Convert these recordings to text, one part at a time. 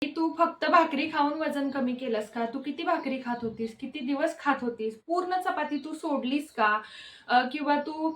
तू फक्त भाकरी खाऊन वजन कमी केलंस का? तू किती भाकरी खात होतीस? किती दिवस खात होतीस? पूर्ण चपाती तू सोडलीस का? किंवा तू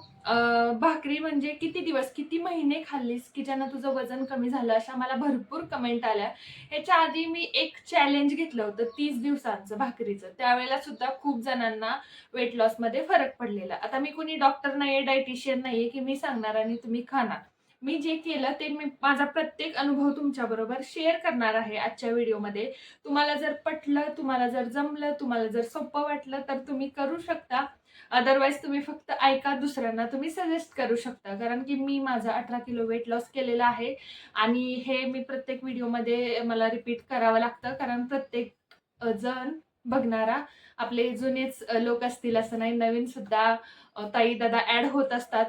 भाकरी म्हणजे किती दिवस, किती महिने खाल्लीस की ज्यानं तुझं वजन कमी झालं? अशा मला भरपूर कमेंट आल्या. ह्याच्या आधी मी एक चॅलेंज घेतलं होतं 30 दिवसांचं भाकरीचं. त्यावेळेला सुद्धा खूप जणांना वेट लॉसमध्ये फरक पडलेला. आता मी कोणी डॉक्टर नाहीये, डायटिशियन नाहीये की मी सांगणार आणि तुम्ही खाणार. मी जे केलं ते मी माझा प्रत्येक अनुभव तुमच्याबरोबर शेअर करणार आहे आजच्या व्हिडिओमध्ये. तुम्हाला जर पटलं, तुम्हाला जर जमलं, तुम्हाला जर सोपं वाटलं तर तुम्ही करू शकता. अदरवाईज तुम्ही फक्त ऐका, दुसऱ्यांना तुम्ही सजेस्ट करू शकता. कारण की मी माझा 18 किलो वेट लॉस केलेला आहे आणि हे मी प्रत्येक व्हिडिओमध्ये मला रिपीट करावं लागतं. कारण प्रत्येक जण बघणारा आपले जुनेच लोक असतील असं नाही, नवीन सुद्धा ताई दादा ॲड होत असतात.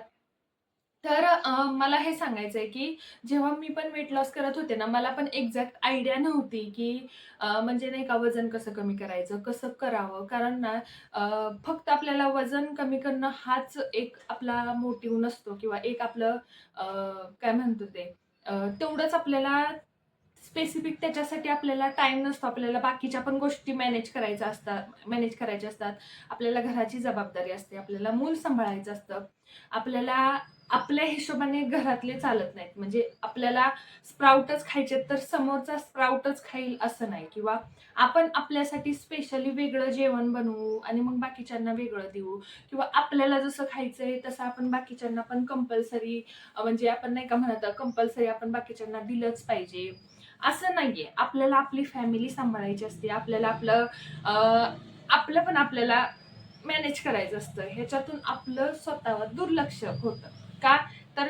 तर मला हे सांगायचंय की जेव्हा मी पण वेट लॉस करत होते ना, मला पण एक्झॅक्ट आयडिया नव्हती की म्हणजे नाही का वजन कसं कमी करायचं, कसं करावं? कारण ना फक्त आपल्याला वजन कमी करणं हाच एक आपला मोटिव्ह नसतो किंवा एक आपलं अ, काय म्हणतो ते तेवढंच आपल्याला स्पेसिफिक त्याच्यासाठी आपल्याला टाईम नसतो. आपल्याला बाकीच्या पण गोष्टी मॅनेज करायच्या असतात. आपल्याला घराची जबाबदारी असते, आपल्याला मूल सांभाळायचं असतं. आपल्याला आपल्या हिशोबाने घरातले चालत नाहीत. म्हणजे आपल्याला स्प्राउटच खायचे तर समोरचा स्प्राउटच खाईल असं नाही किंवा आपण आपल्यासाठी स्पेशली वेगळं जेवण बनवू आणि मग बाकीच्यांना वेगळं देऊ किंवा आपल्याला जसं खायचंय तसं आपण बाकीच्यांना पण कंपल्सरी म्हणजे आपण नाही का म्हणत कंपल्सरी आपण बाकीच्यांना दिलंच पाहिजे. असं नाहीये. आपल्याला आपली फॅमिली सांभाळायची असते. आपलं पण आपल्याला मॅनेज करायचं असतं. ह्याच्यातून आपलं स्वतःवर दुर्लक्ष होतं. का? तर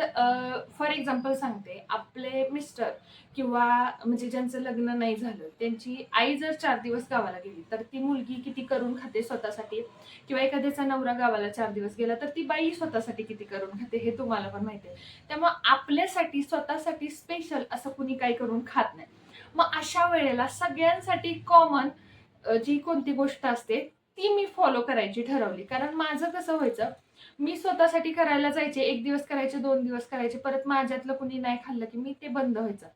फॉर एक्झाम्पल सांगते, आपले मिस्टर किंवा म्हणजे ज्यांचं लग्न नाही झालं, त्यांची आई जर 4 दिवस गावाला गेली, तर ती मुलगी किती करून खाते स्वतःसाठी किंवा एखाद्याचा नवरा गावाला 4 दिवस गेला, तर ती बाई स्वतःसाठी किती करून खाते हे तुम्हाला पण माहिती आहे. त्यामुळे आपल्यासाठी स्वतःसाठी स्पेशल असं कुणी काही करून खात नाही. मग अशा वेळेला सगळ्यांसाठी कॉमन जी कोणती गोष्ट असते ती मी फॉलो करायची ठरवली. कारण माझं कसं व्हायचं, मी स्वतःसाठी करायला जायचे, 1 दिवस करायचे, 2 दिवस करायचे, परत माझ्यातलं कुणी नाही खाल्लं की मी ते बंद व्हायचं.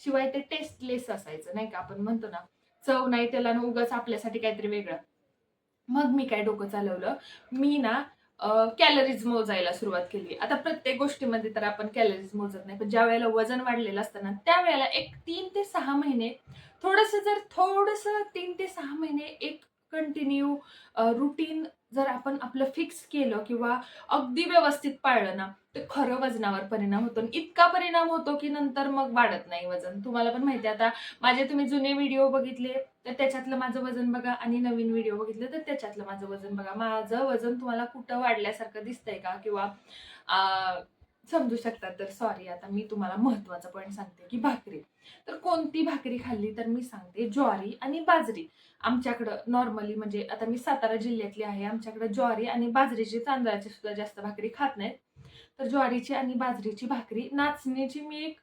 शिवाय ते टेस्टलेस असायचं नाही का, आपण म्हणतो ना, चव नाही त्याला आणि उगाच आपल्यासाठी काहीतरी वेगळं. मग मी काय डोकं चालवलं, मी ना कॅलरीज मोजायला सुरुवात केली. आता प्रत्येक गोष्टीमध्ये तर आपण कॅलरीज मोजत नाही. पण ज्यावेळेला वजन वाढलेलं असतं ना, त्यावेळेला एक 3 ते 6 महिने थोडंसं 3 ते 6 महिने एक कंटिन्यू रुटीन जर आपण आपलं फिक्स केलं किंवा अगदी व्यवस्थित पाळलं ना, तर खरं वजनावर परिणाम होतो. आणि इतका परिणाम होतो, की नंतर मग वाढत नाही वजन. तुम्हाला पण माहिती आहे आता माझे तुम्ही जुने व्हिडिओ बघितले तर त्याच्यातलं माझं वजन बघा आणि नवीन व्हिडिओ बघितले तर त्याच्यातलं माझं वजन बघा. माझं वजन तुम्हाला कुठं वाढल्यासारखं दिसतंय का? किंवा समजू शकता तर सॉरी. आता मी तुम्हाला महत्त्वाचा पॉइंट सांगते, की भाकरी. तर कोणती भाकरी खाल्ली तर मी सांगते ज्वारी आणि बाजरी. आमच्याकडं नॉर्मली म्हणजे आता मी सातारा जिल्ह्यातली आहे. आमच्याकडे ज्वारी आणि बाजरीची, तांदळाची सुद्धा जास्त भाकरी खात नाहीत. तर ज्वारीची आणि बाजरीची भाकरी नाचणीची मी एक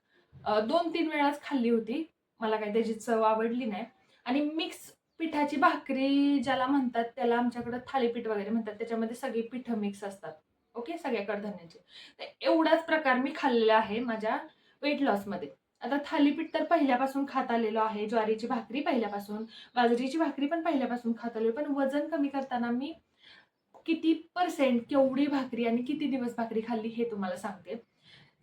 2-3 वेळाच खाल्ली होती. मला काही त्याची चव आवडली नाही. आणि मिक्स पिठाची भाकरी ज्याला म्हणतात त्याला आमच्याकडे थालीपीठ वगैरे म्हणतात. त्याच्यामध्ये सगळी पिठं मिक्स असतात. ओके, सगळ्या कडधान्याचे. तर एवढाच प्रकार मी खाल्लेला आहे माझ्या वेट लॉसमध्ये. आता थालीपीठ तर पहिल्यापासून खात आलेलो आहे. ज्वारीची भाकरी पहिल्यापासून, बाजरीची भाकरी पण पहिल्यापासून खात आलेलो. पण वजन कमी करताना मी किती पर्सेंट, केवढी भाकरी आणि किती दिवस भाकरी खाल्ली हे तुम्हाला सांगते.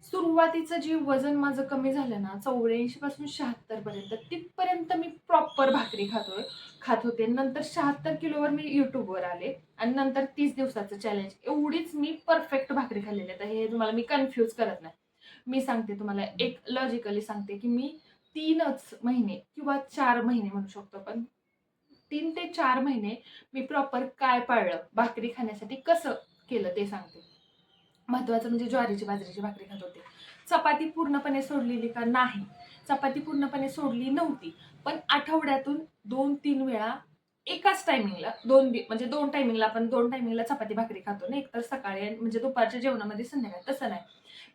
सुरुवातीचं जे वजन माझं कमी झालं ना 84 पासून 76 पर्यंत, तिथपर्यंत मी प्रॉपर भाकरी खात होते. नंतर 76 किलोवर मी YouTubeवर आले आणि नंतर 30 दिवसाचं चॅलेंज. एवढीच मी परफेक्ट भाकरी खाल्लेली आहे. हे तुम्हाला मी कन्फ्यूज करत नाही. मी सांगते तुम्हाला एक लॉजिकली सांगते, की मी 3च महिने किंवा 4 महिने म्हणू शकतो आपण. 3 ते 4 महिने मी प्रॉपर काय पाळलं, भाकरी खाण्यासाठी कसं केलं ते सांगते. महत्वाचं म्हणजे ज्वारीची बाजरीची भाकरी खात होते. चपाती पूर्णपणे सोडलेली का? नाही. चपाती पूर्णपणे सोडली नव्हती. पण आठवड्यातून 2-3 वेळा एकाच टायमिंगला 2 म्हणजे 2 टायमिंगला आपण 2 टायमिंगला चपाती भाकरी खातो ना, एकतर सकाळी आणि म्हणजे दुपारच्या जेवणामध्ये संध्याकाळी. तसं नाही.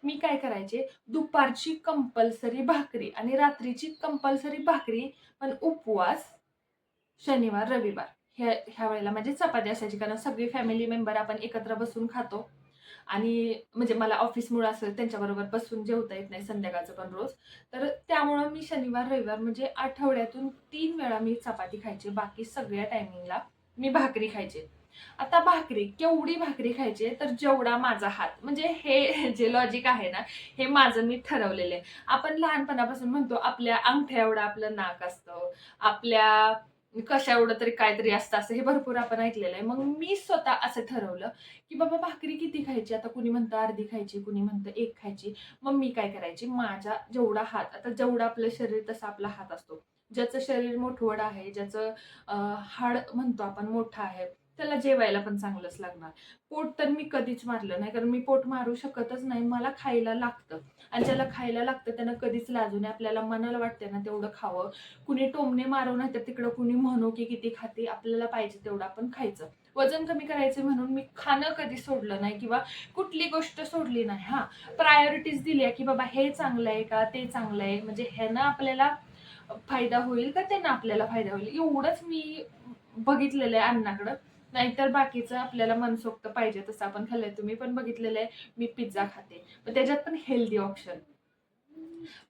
मी काय करायचे, दुपारची कंपल्सरी भाकरी आणि रात्रीची कंपल्सरी भाकरी, पण उपवास शनिवार, रविवार ह्या ह्या वेळेला माझी चपाती असायची. कारण सगळी फॅमिली मेंबर आपण एकत्र बसून खातो. आणि म्हणजे मला ऑफिसमुळे असं त्यांच्याबरोबर बसून जेवता येत नाही संध्याकाळचं पण रोज. तर त्यामुळं मी शनिवार, रविवार म्हणजे आठवड्यातून 3 वेळा मी चपाती खायचे. बाकी सगळ्या टायमिंगला मी भाकरी खायचे. आता भाकरी, केवढी भाकरी खायची तर जेवढा माझा हात. म्हणजे हे जे लॉजिक आहे ना, हे माझं मी ठरवलेलं आहे. आपण लहानपणापासून म्हणतो आपल्या अंगठ्या एवढं आपलं नाक असतं. आपल्या कशा एवढं तरी काहीतरी असतं असं हे भरपूर आपण ऐकलेलं आहे. मग मी स्वतः असं ठरवलं, की बाबा भाकरी किती खायची? आता कुणी म्हणतं अर्धी खायची, कुणी म्हणतं 1 खायची. मग मी काय करायची, माझा जेवढा हात, आता जेवढं आपलं शरीर तसा आपला हात असतो. ज्याचं शरीर मोठवड आहे, ज्याचं हाड म्हणतो आपण मोठं आहे, त्याला जेवायला पण चांगलंच लागणार. पोट तर मी कधीच मारलं नाही, कारण मी पोट मारू शकतच नाही. मला खायला लागतं आणि ज्याला खायला लागतं त्यानं कधीच लाजू नये. आपल्याला मनाला वाटते ना तेवढं खावं. कुणी टोमणे मारो नाही तर तिकडं कुणी म्हणो की किती खाते, आपल्याला पाहिजे तेवढं आपण खायचं. वजन कमी करायचं म्हणून मी खाणं कधी सोडलं नाही किंवा कुठली गोष्ट सोडली नाही. हां, प्रायोरिटीज दिल्या की बाबा हे चांगलं आहे का ते चांगलं आहे, म्हणजे ह्यानं आपल्याला फायदा होईल का त्यानं आपल्याला फायदा होईल, एवढंच मी बघितलेलं आहे अन्नाकडं. नाहीतर बाकीचं आपल्याला मनसोक्त पाहिजे तसं आपण खाल्लंय. तुम्ही पण बघितलेलं आहे, मी पिझ्झा खाते. पण त्याच्यात पण हेल्दी ऑप्शन.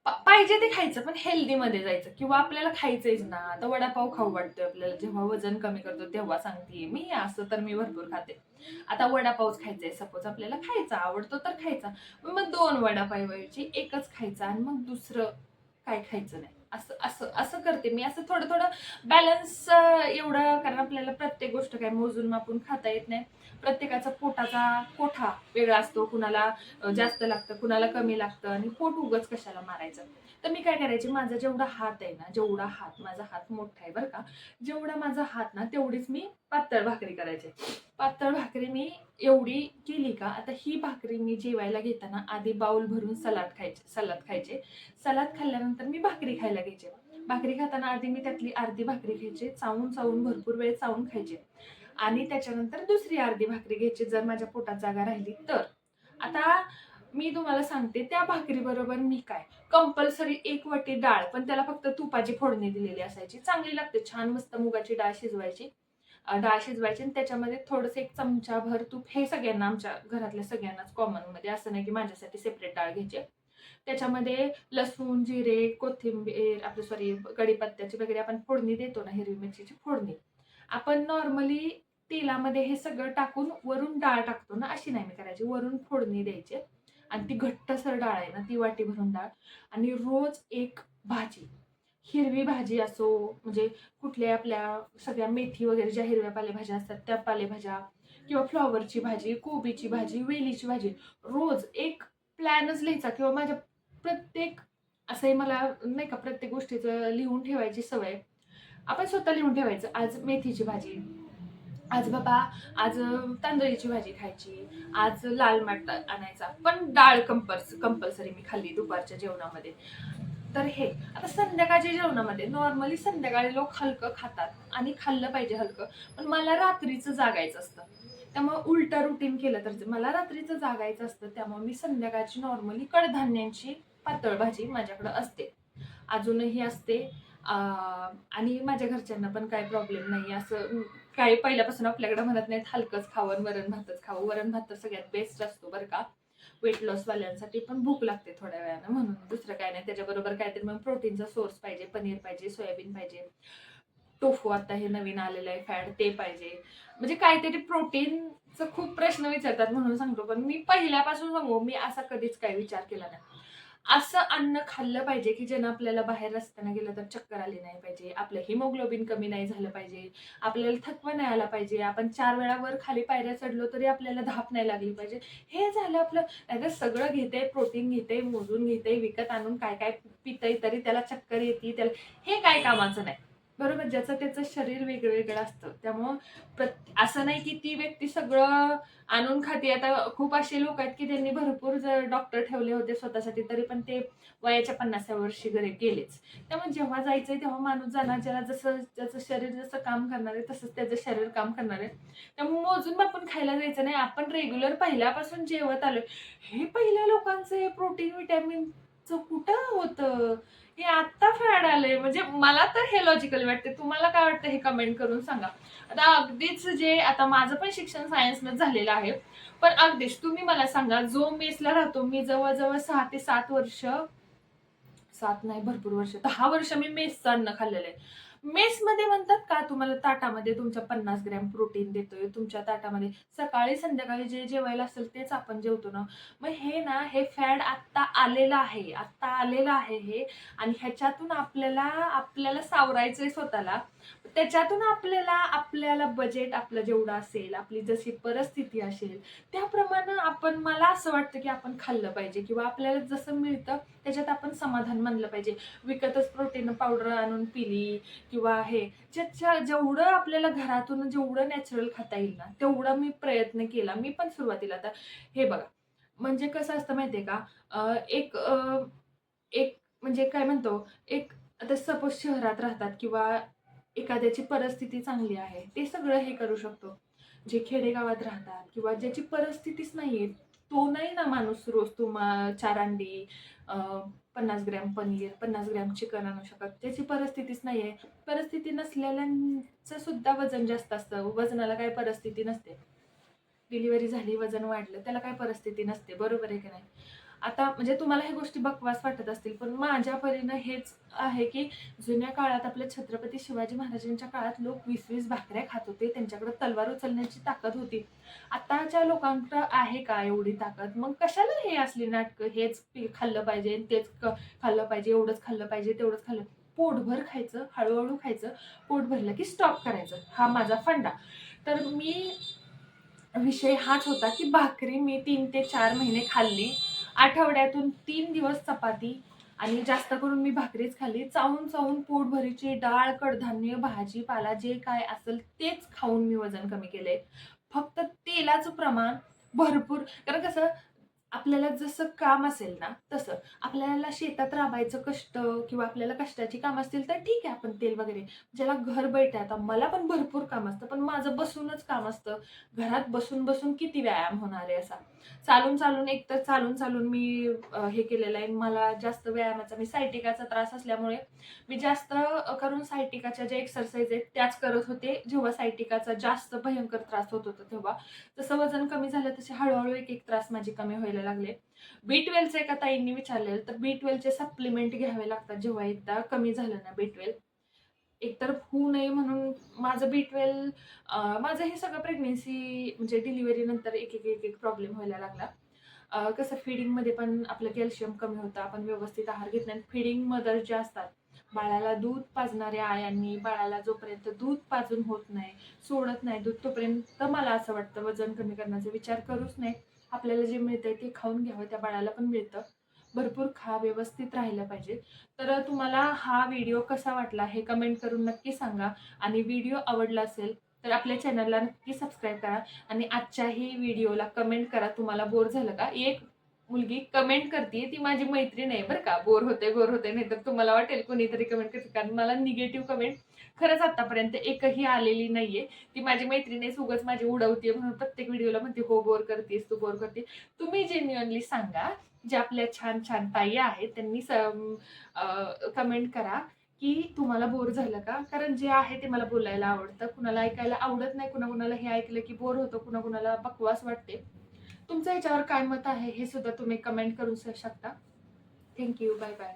पाहिजे ते खायचं पण हेल्दीमध्ये जायचं किंवा आपल्याला खायचंच ना. आता वडापाव खाऊ वाटतोय आपल्याला, जेव्हा वजन कमी करतो तेव्हा सांगतेय मी. असं तर मी भरपूर खाते. आता वडापावच खायचंय सपोज आपल्याला, खायचा आवडतो तर खायचा. मग 2 वडापावऐवजी एकच खायचा आणि मग दुसरं काय खायचं नाही. असं असं असं करते मी. असं थोडं थोडं बॅलन्स एवढं, कारण आपल्याला प्रत्येक गोष्ट काय मोजून मापून खाता येत नाही. प्रत्येकाचा पोटाचा कोठा वेगळा असतो. कुणाला जास्त लागतं, कुणाला कमी लागतं आणि पोट उगाच कशाला मारायचं. तर मी काय करायचे, माझा जेवढा हात आहे ना, जेवढा हात, माझा हात मोठा आहे बरं का, जेवढा माझा हात ना तेवढीच मी पातळ भाकरी करायचे. पातळ भाकरी मी एवढी केली का, आता ही भाकरी मी जेवायला घेताना आधी बाउल भरून सलाद खायचे. सलाद खाल्ल्यानंतर मी भाकरी खायला घ्यायचे. भाकरी खाताना आधी मी त्यातली अर्धी भाकरी खायचे, चावून चावून भरपूर वेळ चावून खायचे आणि त्याच्यानंतर दुसरी अर्धी भाकरी घ्यायची जर माझ्या पोटात जागा राहिली तर. आता मी तुम्हाला सांगते त्या भाकरी बरोबर मी काय, कंपल्सरी 1 वाटी डाळ, पण त्याला फक्त तुपाची फोडणी दिलेली असायची. चांगली लागते, छान मस्त मुगाची डाळ शिजवायची. डाळ शिजवायची आणि त्याच्यामध्ये थोडंसं 1 चमचाभर तूप. हे सगळ्यांना, आमच्या घरातल्या सगळ्यांनाच कॉमन मध्ये, असं नाही की माझ्यासाठी सेपरेट डाळ घ्यायची. त्याच्यामध्ये लसूण, जिरे, कोथिंबीर, आपलं सॉरी कढीपत्त्याची वगैरे आपण फोडणी देतो ना, हिरवी मिरचीची फोडणी. आपण नॉर्मली तेलामध्ये हे सगळं टाकून वरून डाळ टाकतो ना, अशी नाही मी करायची. वरून फोडणी द्यायची आणि ती घट्टसर डाळ आहे ना, ती वाटी भरून डाळ आणि रोज 1 भाजी. हिरवी भाजी असो, म्हणजे कुठल्या आपल्या सगळ्या मेथी वगैरे ज्या हिरव्या पालेभाज्या असतात त्या पालेभाज्या, किंवा फ्लॉवरची भाजी, कोबीची भाजी, वेलीची भाजी. रोज एक प्लॅनच लिहायचा किंवा माझ्या प्रत्येक, असंही मला नाही का प्रत्येक गोष्टीचं लिहून ठेवायची सवय. आपण स्वतः लिहून ठेवायचं, आज मेथीची भाजी, आज बाबा, आज तांदळीची भाजी खायची, आज लाल माठ आणायचा, पण डाळ कंपल्सरी मी खाल्ली दुपारच्या जेवणामध्ये. तर हे आता संध्याकाळच्या जेवणामध्ये नॉर्मली संध्याकाळी लोक हलकं खातात आणि खाल्लं पाहिजे हलकं, पण मला रात्रीचं जागायचं असतं. त्यामुळे उलटं रुटीन केलं तर मला रात्रीचं जागायचं असतं. त्यामुळे मी संध्याकाळची नॉर्मली कडधान्यांची पातळ भाजी माझ्याकडे असते, अजूनही असते. आणि माझ्या घरच्यांना पण काही प्रॉब्लेम नाही असं. काही पहिल्यापासून आपल्याकडे म्हणत नाहीत हलकंच खावं आणि वरण भातच खावं. वरण भात तर सगळ्यात बेस्ट असतो बरं का, वेट लॉस वाल्यांसाठी. पण भूक लागते थोड्या वेळानं म्हणून, दुसरं काय नाही. त्याच्याबरोबर काहीतरी मग प्रोटीनचा सोर्स पाहिजे, पनीर पाहिजे, सोयाबीन पाहिजे, टोफू आता हे नवीन आलेलं आहे फॅड ते पाहिजे. म्हणजे काहीतरी प्रोटीनचं खूप प्रश्न विचारतात म्हणून सांगतो. पण मी पहिल्यापासून सांगू, मी असा कधीच काही विचार केला नाही. असं अन्न खाल्लं पाहिजे की ज्यानं आपल्याला बाहेर रस्त्यानं गेलं तर चक्कर आली नाही पाहिजे, आपलं हिमोग्लोबिन कमी नाही झालं पाहिजे, आपल्याला थकवा नाही आला पाहिजे, आपण 4 वेळा वर खाली पायऱ्या चढलो तरी आपल्याला धाप नाही लागली पाहिजे. हे झालं आपलं. नाहीतर सगळं घेते, प्रोटीन घेते, मोजून घेते, विकत आणून काय काय पितंय तरी त्याला चक्कर येते, त्याला हे काय कामाचं नाही. बरोबर, ज्याचं त्याचं शरीर वेगळं असतं. त्यामुळं असं नाही की ती व्यक्ती सगळं आणून खाते. आता खूप असे लोक आहेत की त्यांनी भरपूर जर डॉक्टर ठेवले होते स्वतःसाठी, तरी पण ते वयाच्या 50व्या वर्षी घरी गेलेच. त्यामुळे जेव्हा जायचंय तेव्हा माणूस जाणार, ज्याला जसं ज्याचं शरीर जसं काम करणार आहे तसंच त्याचं शरीर काम करणार आहे. त्यामुळे मोजून आपण खायला जायचं नाही. आपण रेग्युलर पहिल्यापासून जेवत आलोय. हे पहिल्या लोकांचं हे प्रोटीन विटॅमिनचं कुठं होतं, हे आत्ता फॅड आलंय. म्हणजे मला तर हे लॉजिकल वाटते. तुम्हाला काय वाटतं हे कमेंट करून सांगा. आता अगदीच जे आता माझं पण शिक्षण सायन्सनं झालेलं आहे. पण अगदीच तुम्ही मला सांगा, जो मेसला राहतो, मी जवळ-जवळ 6 ते 7 वर्ष, 7 नाही भरपूर वर्ष, 10 वर्ष मी मेसचं अन्न खाल्लेलं आहे. मेसमध्ये म्हणतात का तुम्हाला ताटामध्ये तुमच्या 50 ग्रॅम प्रोटीन देतोय. तुमच्या ताटामध्ये सकाळी संध्याकाळी जे जेवायला असेल तेच आपण जेवतो ना. मग हे ना, हे फॅड आत्ता आलेलं आहे. आत्ता आलेलं आहे हे, आणि ह्याच्यातून आपल्याला आपल्याला सावरायचंय स्वतःला. त्याच्यातून आपल्याला आपल्याला बजेट आपलं जेवढं असेल, आपली जशी परिस्थिती असेल, त्याप्रमाणे आपण, मला असं वाटतं की आपण खाल्लं पाहिजे, किंवा आपल्याला जसं मिळतं त्याच्यात आपण समाधान मानलं पाहिजे. विकतच प्रोटीन पावडर आणून पिली किंवा हे, ज्याच्या जेवढं आपल्याला घरातून जेवढं नॅचरल खाता येईल ना, तेवढा मी प्रयत्न केला. मी पण सुरुवातीला आता हे बघा, म्हणजे कसं असतं माहितीये का, एक म्हणजे काय म्हणतो, एक आता सपोज शहरात राहतात किंवा एखाद्याची परिस्थिती चांगली आहे, ते सगळं हे करू शकतो. जे खेडेगावात राहतात किंवा ज्याची परिस्थितीच नाहीये, तो नाही ना माणूस रोज 4 अंडी, अ, 50 ग्रॅम पनीर, 50 ग्रॅम चिकन आणू शकत. त्याची परिस्थितीच नाहीये. परिस्थिती नसलेल्यांचं सुद्धा वजन जास्त असतं. वजनाला काही परिस्थिती नसते. डिलिव्हरी झाली, वजन वाढलं, त्याला काही परिस्थिती नसते. बरोबर आहे की नाही? आता म्हणजे तुम्हाला ह्या गोष्टी बकवास वाटत असतील, पण माझ्या परीनं हेच आहे, की जुन्या काळात आपल्या छत्रपती शिवाजी महाराजांच्या काळात लोक 20-20 भाकऱ्या खात होते. त्यांच्याकडे तलवार उचलण्याची ताकद होती. आताच्या लोकांकडे आहे का एवढी ताकद? मग कशाला हे असली नाटकं? हेच खाल्लं पाहिजे, तेच खाल्लं पाहिजे, एवढंच खाल्लं पाहिजे, तेवढंच खाल्लं. पोटभर खायचं, हळू खायचं, पोट भरलं की स्टॉप करायचं. हा माझा फंडा. तर विषय हाच होता, की भाकरी मी 3 ते 4 महिने खाल्ली. आठवड्यातून 3 दिवस चपाती, आणि जास्त करून मी भाकरीच खाल्ली. चावून पोटभरीची डाळ, कडधान्य, भाजीपाला जे काय असेल तेच खाऊन मी वजन कमी केलंय. फक्त तेलाचं प्रमाण भरपूर, कारण कसं, आपल्याला जसं काम असेल ना, तसं आपल्याला शेतात राबायचं कष्ट, किंवा आपल्याला कष्टाची काम असतील तर ठीक आहे, आपण तेल वगैरे. ज्याला घर बैठ आहे, आता मला पण भरपूर काम असतं, पण माझं बसूनच काम असतं. घरात बसून बसून किती व्यायाम होणार आहे असा. चालून एकतर चालून मी हे केलेलं आहे. मला जास्त व्यायामाचा, मी सायटिकाचा त्रास असल्यामुळे मी जास्त करून सायटिकाच्या ज्या एक्सरसाइज आहेत त्याच करत होते, जेव्हा सायटिकाचा जास्त भयंकर त्रास होत होता तेव्हा. जसं वजन कमी झालं तसे हळूहळू एक एक त्रास माझे कमी व्हायला लागले. B12चं एका ताईंनी विचारलेलं, तर B12चे सप्लिमेंट घ्यावे लागतात जेव्हा एकदा कमी झालं ना B12. एकतर होऊ नये म्हणून माझं B12, माझं हे सगळं प्रेग्नन्सी म्हणजे डिलिव्हरी नंतर एक प्रॉब्लेम व्हायला लागला. कसं फीडिंगमध्ये पण आपलं कॅल्शियम कमी होतं. आपण व्यवस्थित आहार घेत नाही. फीडिंग मदर ज्या असतात, बाळाला दूध पाजणाऱ्या आयांनी बाळाला जोपर्यंत दूध पाजून होत नाही, सोडत नाही दूध, तोपर्यंत मला असं वाटतं वजन कमी करण्याचा विचार करूच नये. आपल्याला जे मिळतंय ते खाऊन घ्यावं, त्या बाळाला पण मिळतं. भरपूर खा, व्यवस्थित राहिलं पाहिजे. तर तुम्हाला हा व्हिडिओ कसा वाटला हे कमेंट करून नक्की सांगा, आणि व्हिडिओ आवडला असेल तर आपल्या चॅनलला नक्की सबस्क्राईब करा, आणि आजच्याही व्हिडिओला कमेंट करा, तुम्हाला बोर झालं का. एक मुलगी कमेंट करते, ती माझी मैत्रीण आहे बरं का, बोर होते नाही तर तुम्हाला वाटेल कोणीतरी कमेंट करते, कारण मला निगेटिव्ह कमेंट खरंच आतापर्यंत एकही आलेली नाहीये. ती माझी मैत्रीण आहे, उगाच माझी उडवते म्हणून प्रत्येक व्हिडिओला म्हणते हो बोर करतेस तू, बोर करते. तुम्ही जेन्युअनली सांगा, जे आपल्या छान छान ताई आहेत त्यांनी कमेंट करा की तुम्हाला बोर झालं का. कारण जे आहे ते मला बोलायला आवडतं, कुणाला ऐकायला आवडत नाही, कुणाला हे ऐकलं की बोर होतं, कुणाला बकवास वाटते. तुमचं याच्यावर काय मत आहे हे सुद्धा तुम्ही कमेंट करू शकता. Thank you, bye bye.